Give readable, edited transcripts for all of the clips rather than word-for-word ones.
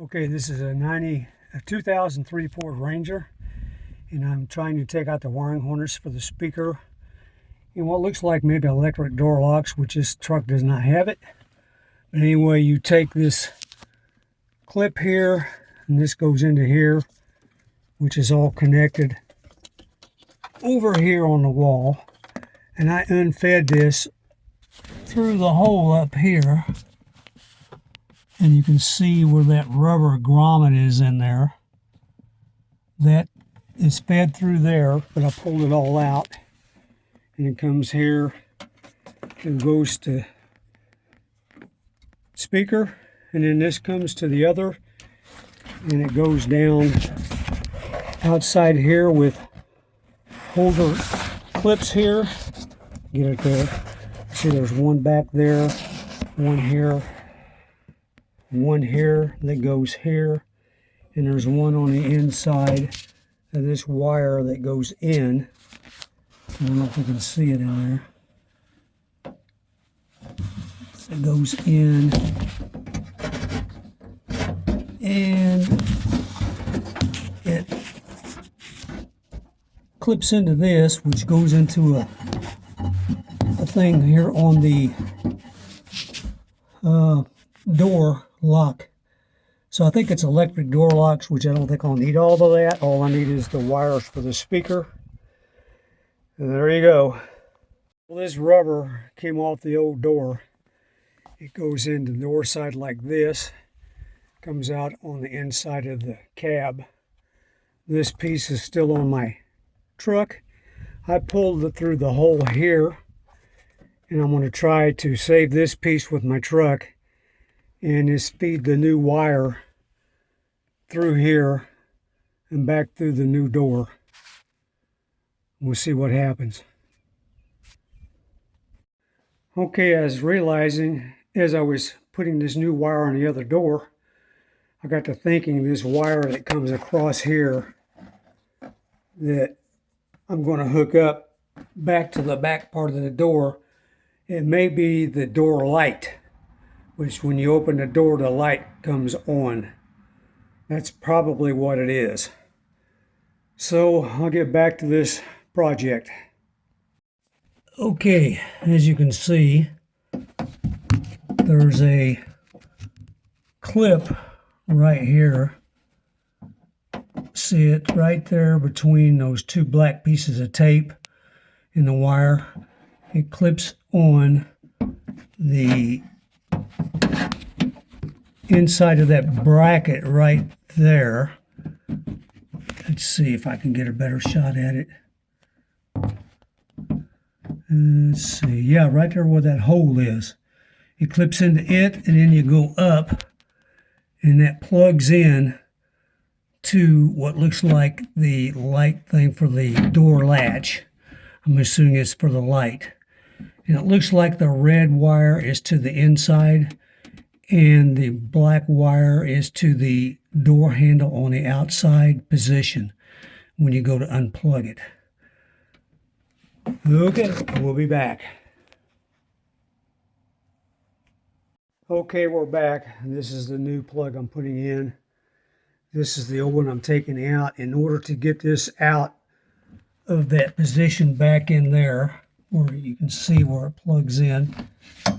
Okay, this is a 2003 Ford Ranger, and I'm trying to take out the wiring harness for the speaker in what looks like maybe electric door locks, which this truck does not have it. But anyway, you take this clip here, and this goes into here, which is all connected over here on the wall. And I unfed this through the hole up here. And you can see where that rubber grommet is in there. That is fed through there, but I pulled it all out. And it comes here and goes to speaker. And then this comes to the other. And it goes down outside here with holder clips here. Get it there. See, there's one back there, one here. One here that goes here, and there's one on the inside of this wire that goes in. I don't know if you can see it in there. It goes in, and it clips into this, which goes into a thing here on the door lock. So I think it's electric door locks, which I don't think I'll need all of that. All I need is the wires for the speaker. And there you go. Well, this rubber came off the old door. It goes into the door side like this. Comes out on the inside of the cab. This piece is still on my truck. I pulled it through the hole here. And I'm going to try to save this piece with my truck and just feed the new wire through here and back through the new door. We'll see what happens. Okay, I was realizing as I was putting this new wire on the other door, I got to thinking this wire that comes across here that I'm going to hook up back to the back part of the door. It may be the door light, which when you open the door, the light comes on. That's probably what it is. So I'll get back to this project. Okay, as you can see, there's a clip right here. See it right there between those two black pieces of tape in the wire. It clips on the inside of that bracket right there. Let's see if I can get a better shot at it. Let's see. Yeah, right there where that hole is. It clips into it, and then you go up, and that plugs in to what looks like the light thing for the door latch. I'm assuming it's for the light. And it looks like the red wire is to the inside, and the black wire is to the door handle on the outside position when you go to unplug it. Okay, we'll be back. Okay, we're back. This is the new plug I'm putting in. This is the old one I'm taking out. In order to get this out of that position back in there, where you can see where it plugs in.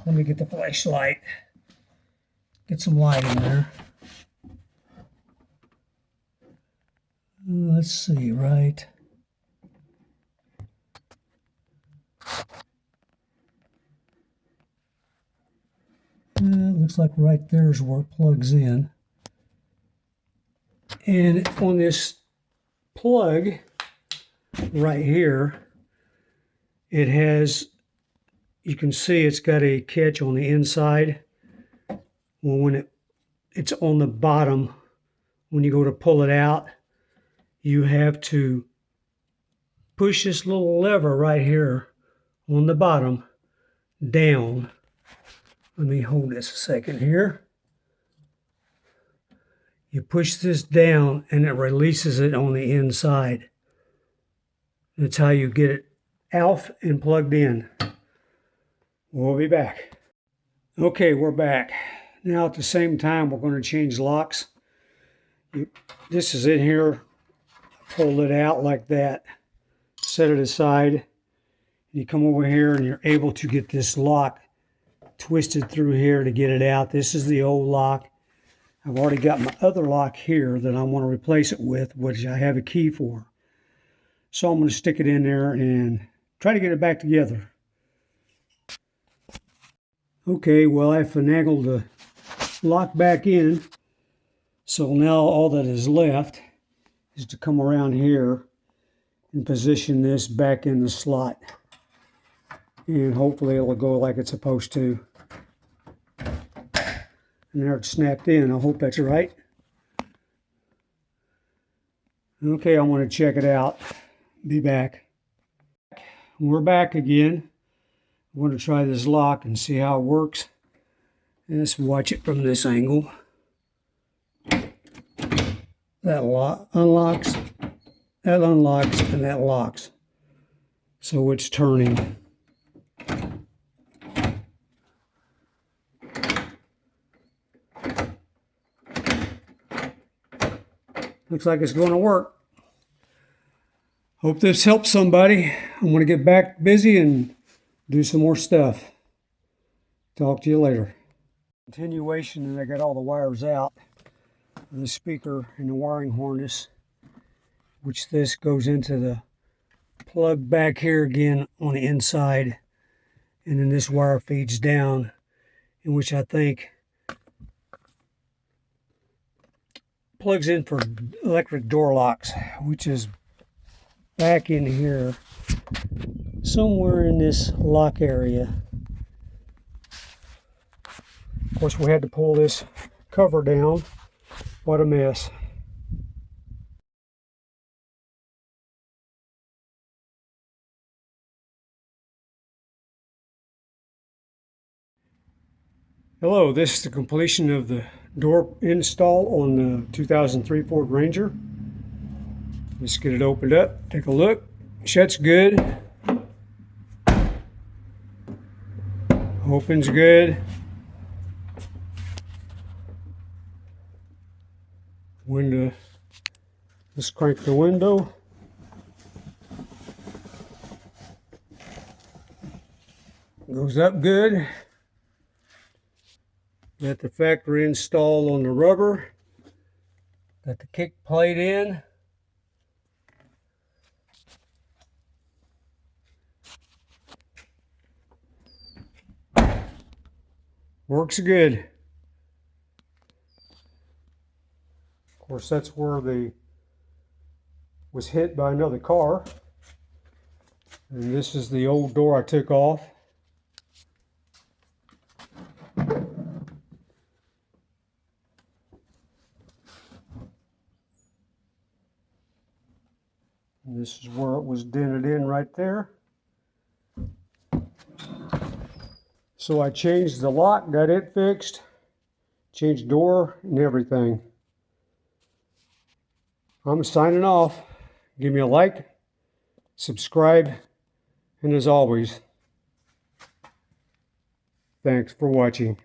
Let me get the flashlight. Get some light in there. Let's see, right. Looks like right there is where it plugs in. And on this plug right here, it has, you can see it's got a catch on the inside. Well, when it's on the bottom, when you go to pull it out, you have to push this little lever right here on the bottom down. Let me hold this a second here. You push this down and it releases it on the inside. That's how you get it out and plugged in. We'll be back. Okay, we're back. Now at the same time, we're going to change locks. This is in here. Pull it out like that. Set it aside. You come over here and you're able to get this lock twisted through here to get it out. This is the old lock. I've already got my other lock here that I want to replace it with, which I have a key for. So I'm going to stick it in there and try to get it back together. Okay, well, I finagled the lock back in. So now all that is left is to come around here and position this back in the slot. And hopefully it'll go like it's supposed to. And there it's snapped in. I hope that's right. Okay, I want to check it out. Be back. We're back again. I want to try this lock and see how it works. And let's watch it from this angle. That lock unlocks, that unlocks, and that locks. So it's turning. Looks like it's going to work. Hope this helps somebody. I'm going to get back busy and do some more stuff. Talk to you later. Continuation, and I got all the wires out. The speaker and the wiring harness, which this goes into the plug back here again on the inside, and then this wire feeds down, in which I think plugs in for electric door locks, which is back in here somewhere in this lock area. Of course, we had to pull this cover down. What a mess. Hello, this is the completion of the door install on the 2003 Ford Ranger. Let's get it opened up, take a look. Shuts good. Opens good. Window. Let's crank the window. Goes up good. Got the factory installed on the rubber. Got the kick plate in. Works good. Of course, that's where the was hit by another car. And this is the old door I took off. And this is where it was dented in right there. So I changed the lock, got it fixed, changed door and everything. I'm signing off. Give me a like, subscribe, and as always, thanks for watching.